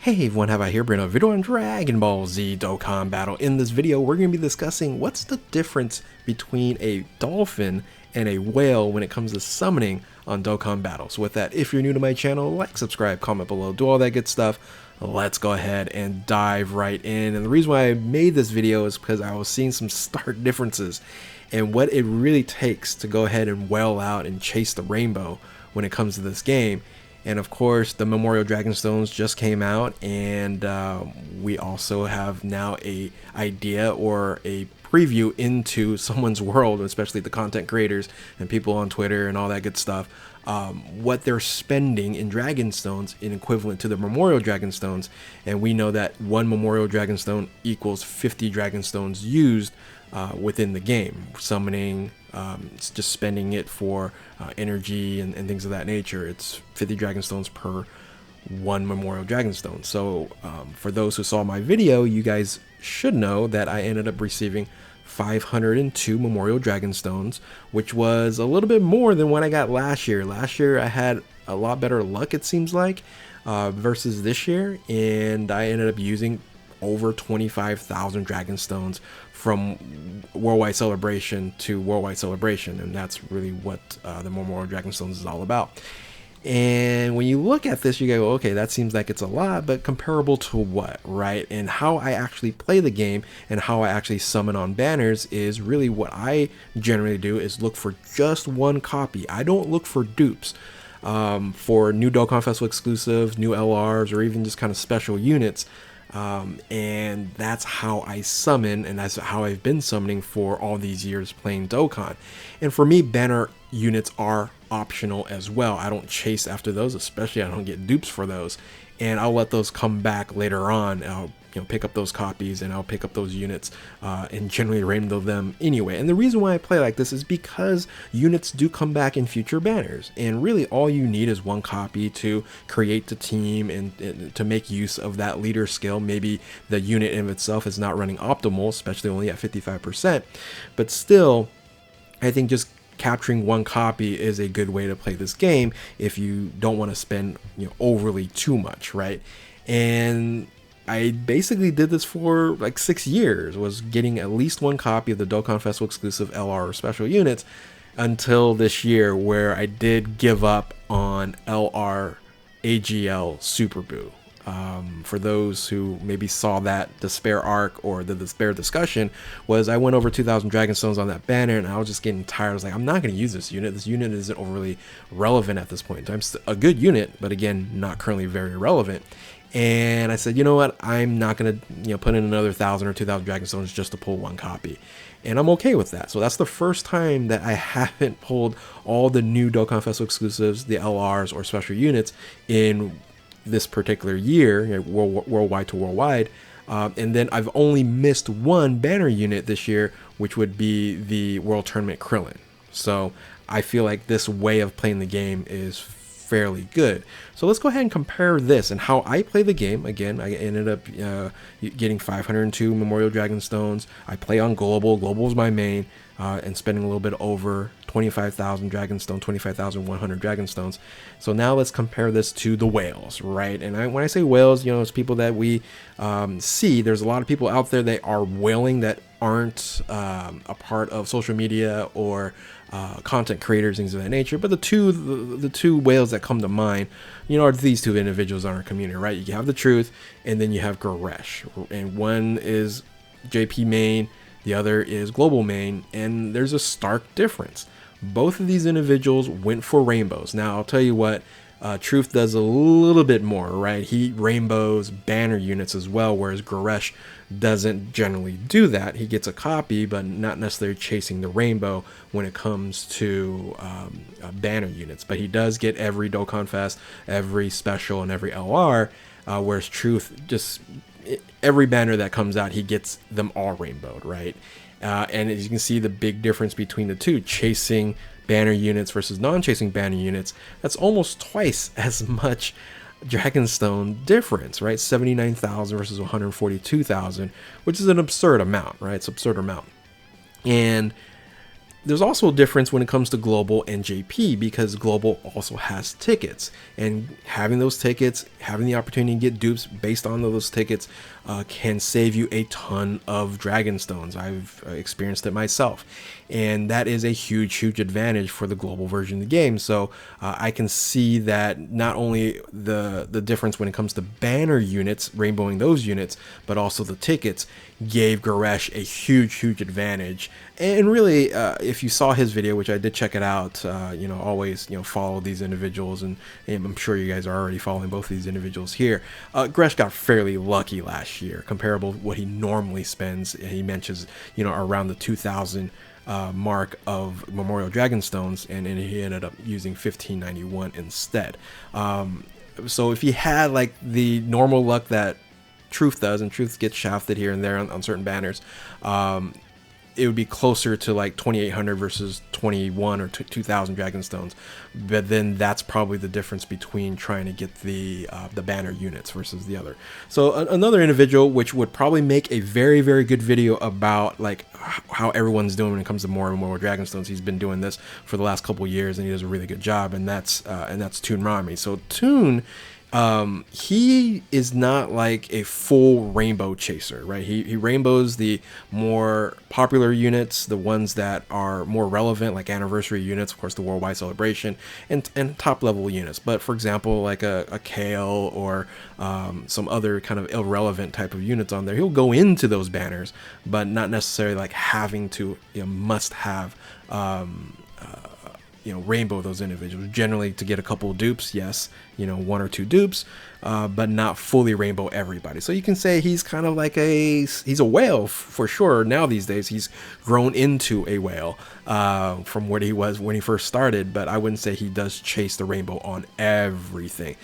Hey everyone, how about here bringing a video on Dragon Ball Z Dokkan Battle. In this video, we're going to be discussing what's the difference between a dolphin and a whale when it comes to summoning on Dokkan Battle. So with that, if you're new to my channel, like, subscribe, comment below, do all that good stuff. Let's go ahead and dive right in. And the reason why I made this video is because I was seeing some stark differences in what it really takes to go ahead and whale out and chase the rainbow when it comes to this game. And of course, the Memorial Dragonstones just came out, and we also have now a idea or a preview into someone's world, especially the content creators and people on Twitter and all that good stuff, what they're spending in Dragonstones in equivalent to the Memorial Dragonstones. And we know that one Memorial Dragonstone equals 50 Dragonstones used within the game, summoning, just spending it for energy and things of that nature. It's 50 Dragonstones per one Memorial Dragonstone. So for those who saw my video, you guys should know that I ended up receiving 502 Memorial Dragonstones, which was a little bit more than what I got last year. Last year I had a lot better luck, it seems like, versus this year, and I ended up using over 25,000 Dragonstones from Worldwide Celebration to Worldwide Celebration, and that's really what the Memorial Dragonstones is all about. And when you look at this, you go, okay, that seems like it's a lot, but comparable to what, right? And how I actually play the game and how I actually summon on banners is really what I generally do, is look for just one copy. I don't look for dupes. For new Dokkan Festival exclusives, new LRs, or even just kind of special units. And that's how I summon, and that's how I've been summoning for all these years playing Dokkan. And for me, banner units are optional as well. I don't chase after those, especially I don't get dupes for those, and I'll let those come back later on. I'll pick up those copies, and I'll pick up those units and generally rainbow them anyway. And the reason why I play like this is because units do come back in future banners, and really all you need is one copy to create the team and to make use of that leader skill. Maybe the unit in itself is not running optimal, especially only at 55%, but still I think just capturing one copy is a good way to play this game if you don't want to spend overly too much, right? And I basically did this for like 6 years, was getting at least one copy of the Dokkan Festival exclusive LR or special units, until this year where I did give up on LR AGL Super Boo. For those who maybe saw that despair arc or the despair discussion, was I went over 2,000 Dragonstones on that banner, and I was just getting tired. I was like, I'm not going to use this unit. This unit isn't overly relevant at this point in time. It's a good unit, but again, not currently very relevant. And I said, you know what? I'm not going to put in another 1,000 or 2,000 Dragonstones just to pull one copy. And I'm okay with that. So that's the first time that I haven't pulled all the new Dokkan Festival exclusives, the LRs or special units in this particular year, worldwide to worldwide. And then I've only missed one banner unit this year, which would be the World Tournament Krillin. So I feel like this way of playing the game is fairly good. So let's go ahead and compare this and how I play the game. Again, I ended up getting 502 Memorial Dragonstones. I play on Global. Global is my main, and spending a little bit over 25,000 Dragonstone, 25,100 Dragonstones. So now let's compare this to the whales, right? And when I say whales, it's people that we see. There's a lot of people out there that are whaling that aren't a part of social media or content creators, things of that nature. But the two whales that come to mind, are these two individuals in our community, right? You have the Truth, and then you have Goresh, and one is JP main, the other is Global main, and there's a stark difference. Both of these individuals went for rainbows. Now I'll tell you what, Truth does a little bit more, right? He rainbows banner units as well, whereas Goresh doesn't generally do that. He gets a copy, but not necessarily chasing the rainbow when it comes to banner units. But he does get every Dokkan Fest, every special, and every LR, whereas Truth, just every banner that comes out, he gets them all rainbowed, right? And as you can see, the big difference between the two, chasing banner units versus non-chasing banner units, that's almost twice as much Dragonstone difference, right? 79,000 versus 142,000, which is an absurd amount, right? It's an absurd amount. And there's also a difference when it comes to Global and JP, because Global also has tickets, and having those tickets, having the opportunity to get dupes based on those tickets can save you a ton of Dragonstones. I've experienced it myself, and that is a huge advantage for the Global version of the game. So I can see that not only the difference when it comes to banner units, rainbowing those units, but also the tickets gave Goresh a huge advantage. And really, if you saw his video, which I did check it out, always follow these individuals, and I'm sure you guys are already following both of these individuals here. Goresh got fairly lucky last year, comparable to what he normally spends. He mentions around the 2,000 mark of Memorial Dragonstones, and he ended up using 1591 instead. So if he had like the normal luck that Truth does, and Truth gets shafted here and there on certain banners, it would be closer to like 2,800 versus 21 or 2,000 Dragonstones. But then that's probably the difference between trying to get the banner units versus the other. So another individual which would probably make a very good video about like how everyone's doing when it comes to more and more Dragonstones. He's been doing this for the last couple years, and he does a really good job, and that's Toon Rami. So Toon, he is not like a full rainbow chaser, right? He rainbows the more popular units, the ones that are more relevant, like anniversary units, of course, the worldwide celebration, and top level units. But for example, like a Kale or some other kind of irrelevant type of units on there, he'll go into those banners, but not necessarily like having to must have rainbow those individuals. Generally, to get a couple of dupes, yes, 1 or 2 dupes, but not fully rainbow everybody. So you can say he's kind of like he's a whale for sure. Now these days, he's grown into a whale from what he was when he first started, but I wouldn't say he does chase the rainbow on everything.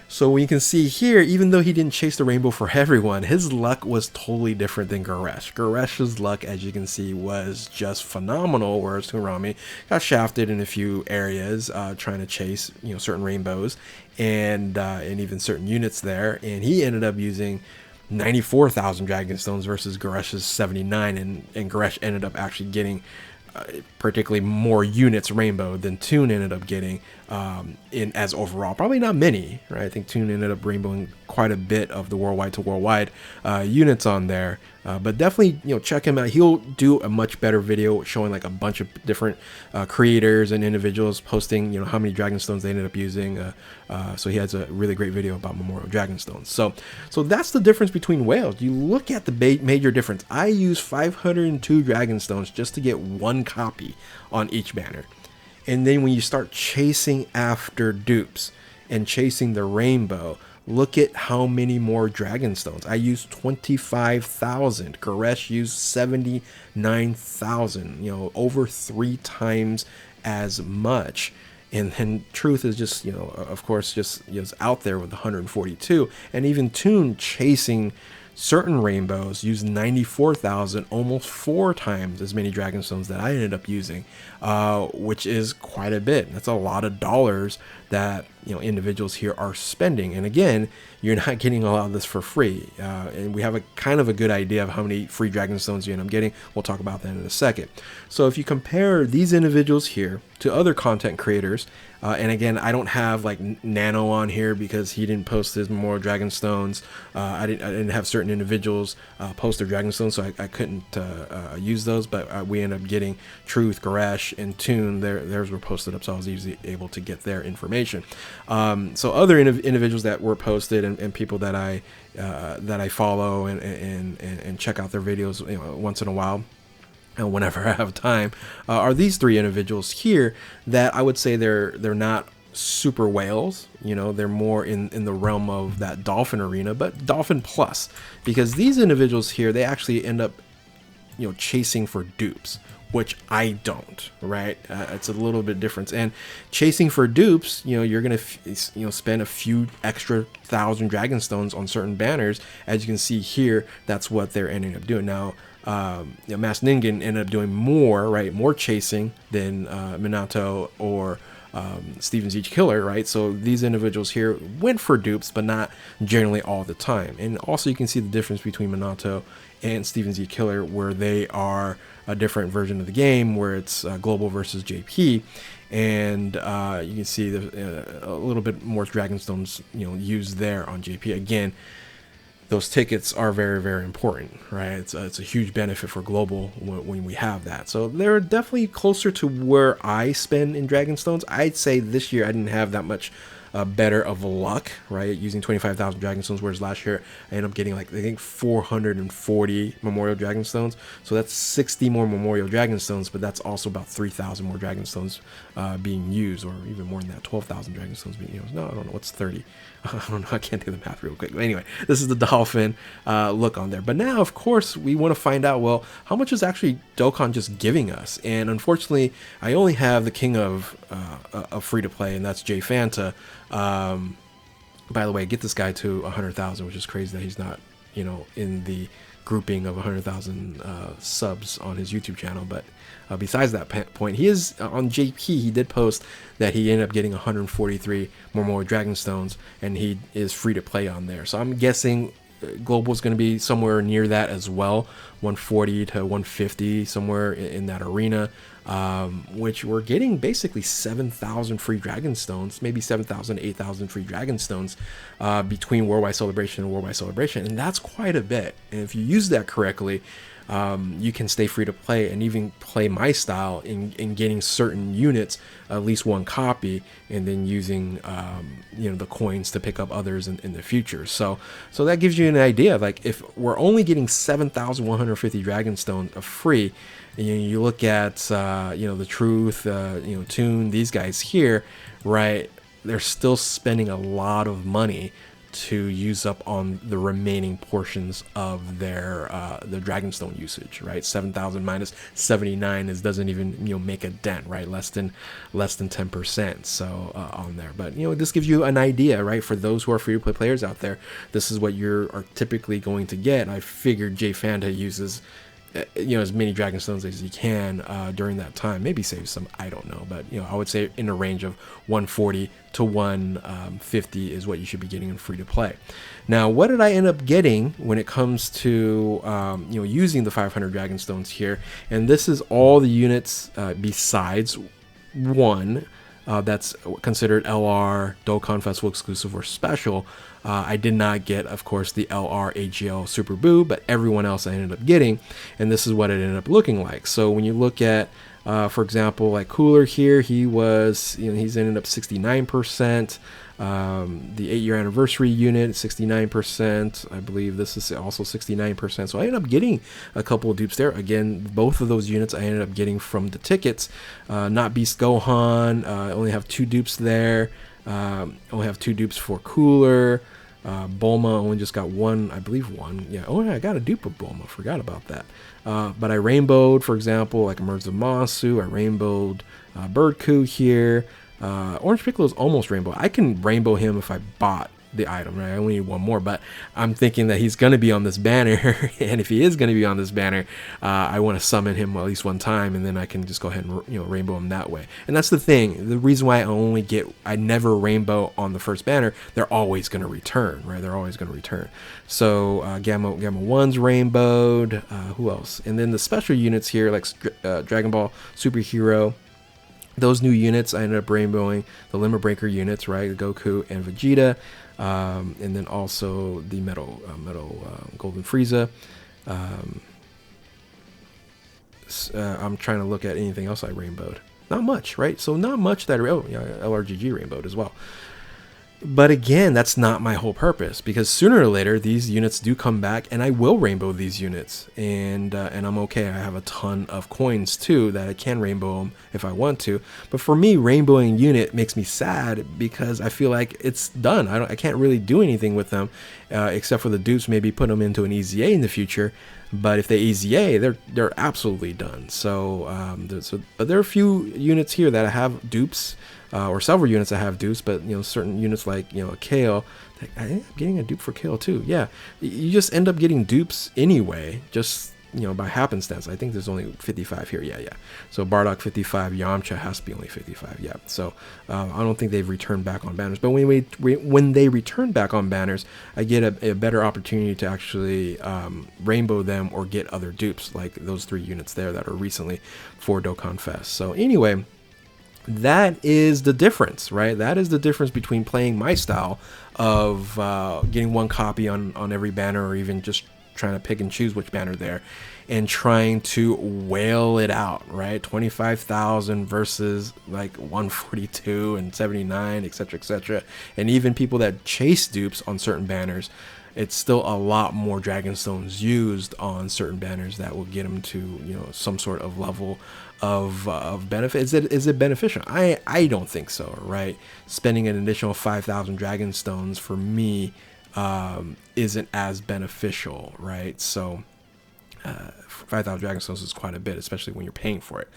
So you can see here, even though he didn't chase the rainbow for everyone, his luck was totally different than Goresh. Goresh's luck, as you can see, was just phenomenal, whereas Toon Rami got shafted in a few areas trying to chase certain rainbows and even certain units there, and he ended up using 94,000 Dragonstones versus Goresh's 79, and Goresh ended up actually getting particularly more units rainbow than Toon ended up getting in as overall. Probably not many, right? I think Toon ended up rainbowing quite a bit of the worldwide to worldwide units on there, but definitely check him out. He'll do a much better video showing like a bunch of different creators and individuals posting how many Dragonstones they ended up using. So he has a really great video about Memorial Dragonstones. So that's the difference between whales. You look at the major difference. I use 502 Dragonstones just to get 1 copy on each banner. And then when you start chasing after dupes and chasing the rainbow, look at how many more Dragonstones. I used 25,000. Goresh used 79,000. Over 3 times as much. And then Truth is just, of course, just out there with 142. And even Toon chasing certain rainbows used 94,000, almost 4 times as many Dragonstones that I ended up using, which is quite a bit. That's a lot of dollars that individuals here are spending. And again, you're not getting a lot of this for free. And we have a kind of a good idea of how many free Dragonstones you end up getting. We'll talk about that in a second. So if you compare these individuals here to other content creators, and again, I don't have like Nano on here because he didn't post his Memorial Dragonstones. I didn't have certain individuals post their Dragonstones, so I couldn't use those. But we ended up getting Truth, Goresh, and Toon. Theirs were posted up, so I was easily able to get their information. So other individuals that were posted and people that I follow and check out their videos once in a while, and whenever I have time, are these 3 individuals here that I would say they're not super whales. They're more in the realm of that Dolphin arena, but Dolphin plus, because these individuals here, they actually end up chasing for dupes, which I don't, right? It's a little bit different. And chasing for dupes, you're gonna spend a few extra 1,000 Dragonstones on certain banners. As you can see here, that's what they're ending up doing. Now, Masked Ningen ended up doing more, right? More chasing than Minato or Steven Z Killer, right? So these individuals here went for dupes, but not generally all the time. And also you can see the difference between Minato and Steven Z Killer, where they are a different version of the game where it's global versus JP. And you can see a little bit more Dragonstones, used there on JP. Again, those tickets are very, very important, right? It's a huge benefit for global when we have that. So they're definitely closer to where I spend in Dragonstones. I'd say this year I didn't have that much better of luck, right? Using 25,000 Dragonstones, whereas last year I ended up getting I think 440 Memorial Dragonstones. So that's 60 more Memorial Dragonstones, but that's also about 3,000 more Dragonstones being used, or even more than that, 12,000 Dragonstones being used. No, I don't know, what's 30? I don't know, I can't do the math real quick. But anyway, this is the Dolphin look on there. But now, of course, we want to find out, well, how much is actually Dokkan just giving us? And unfortunately, I only have the king of free-to-play, and that's Jay Fanta. By the way, get this guy to 100,000, which is crazy that he's not, in the grouping of 100,000 subs on his YouTube channel. But besides that point, he is on JP. He did post that he ended up getting 143 more Dragonstones, and he is free to play on there. So I'm guessing global is going to be somewhere near that as well, 140 to 150, somewhere in that arena. Which we're getting basically 7,000 free Dragonstones, maybe 7,000, 8,000 free Dragonstones between Worldwide Celebration and Worldwide Celebration, and that's quite a bit. And if you use that correctly, you can stay free to play and even play my style in getting certain units, at least one copy, and then using the coins to pick up others in the future. So that gives you an idea. Like, if we're only getting 7,150 Dragonstones free, and you look at the Truth, Toon, these guys here, right? They're still spending a lot of money to use up on the remaining portions of their the Dragonstone usage, right? 7,000 minus 79 doesn't even make a dent, right? Less than 10%. So on there, but this gives you an idea, right? For those who are free to play players out there, this is what you're typically going to get. I figured Jay Fanta uses as many Dragonstones as he can during that time. Maybe save some, I don't know, but I would say in a range of 140 to 150 is what you should be getting in free to play. Now, what did I end up getting when it comes to using the 500 Dragonstones here? And this is all the units besides one that's considered LR, Dokkan Festival exclusive, or special. I did not get, of course, the LR AGL Super Boo, but everyone else I ended up getting, and this is what it ended up looking like. So when you look at, for example, like Cooler here, he was, he's ended up 69%. The 8-year anniversary unit, 69%. I believe this is also 69%. So I ended up getting a couple of dupes there. Again, both of those units I ended up getting from the tickets. Not Beast Gohan. I only have 2 dupes there. Only have 2 dupes for Cooler. Bulma only just got one, I believe one. Yeah, I got a dupe of Bulma. Forgot about that. But I rainbowed, for example, like Emerge of Masu. I rainbowed Birdcoo here. Orange Piccolo is almost rainbow. I can rainbow him if I bought the item, right? I only need one more, but I'm thinking that he's going to be on this banner, and if he is going to be on this banner, I want to summon him at least one time, and then I can just go ahead and rainbow him that way. And that's the thing. The reason why I never rainbow on the first banner, they're always going to return, right? They're always going to return. So Gamma 1's rainbowed. Who else? And then the special units here, like Dragon Ball Superhero. Those new units, I ended up rainbowing the Limit Breaker units, right? Goku and Vegeta, and then also the Metal Golden Frieza. I'm trying to look at anything else I rainbowed. Not much, right? So not much that LRGG rainbowed as well. But again, that's not my whole purpose, because sooner or later these units do come back, and I will rainbow these units, and I'm okay. I have a ton of coins too that I can rainbow them if I want to. But for me, rainbowing unit makes me sad because I feel like it's done. I can't really do anything with them except for the dupes. Maybe put them into an EZA in the future. But if they EZA, they're absolutely done. So, but there are a few units here that I have dupes, or several units that have dupes. But certain units like Kale, I think I'm getting a dupe for Kale too. Yeah, you just end up getting dupes anyway. Just by happenstance. I think there's only 55 here. Yeah. So Bardock 55, Yamcha has to be only 55. Yeah. So I don't think they've returned back on banners. But when they return back on banners, I get a better opportunity to actually rainbow them or get other dupes like those 3 units there that are recently for Dokkan Fest. So anyway, that is the difference, right? That is the difference between playing my style of getting 1 copy on every banner, or even just trying to pick and choose which banner there, and trying to whale it out, right? 25,000 versus like 142 and 79, etc., etc. And even people that chase dupes on certain banners, it's still a lot more Dragonstones used on certain banners that will get them to some sort of level of benefit. Is it beneficial? I don't think so, right? Spending an additional 5,000 Dragonstones for me isn't as beneficial, right? So 5,000 Dragonstones is quite a bit, especially when you're paying for it.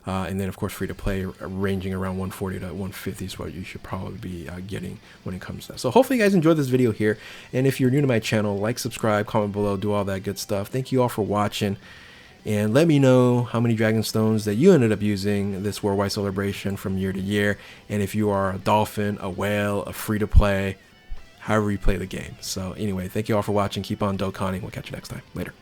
And then, of course, free to play, ranging around 140 to 150 is what you should probably be getting when it comes to that. So hopefully you guys enjoyed this video here. And if you're new to my channel, like, subscribe, comment below, do all that good stuff. Thank you all for watching. And let me know how many Dragonstones that you ended up using this worldwide celebration from year to year. And if you are a Dolphin, a Whale, a free to play, however you play the game. So anyway, thank you all for watching. Keep on Dokkaning. We'll catch you next time. Later.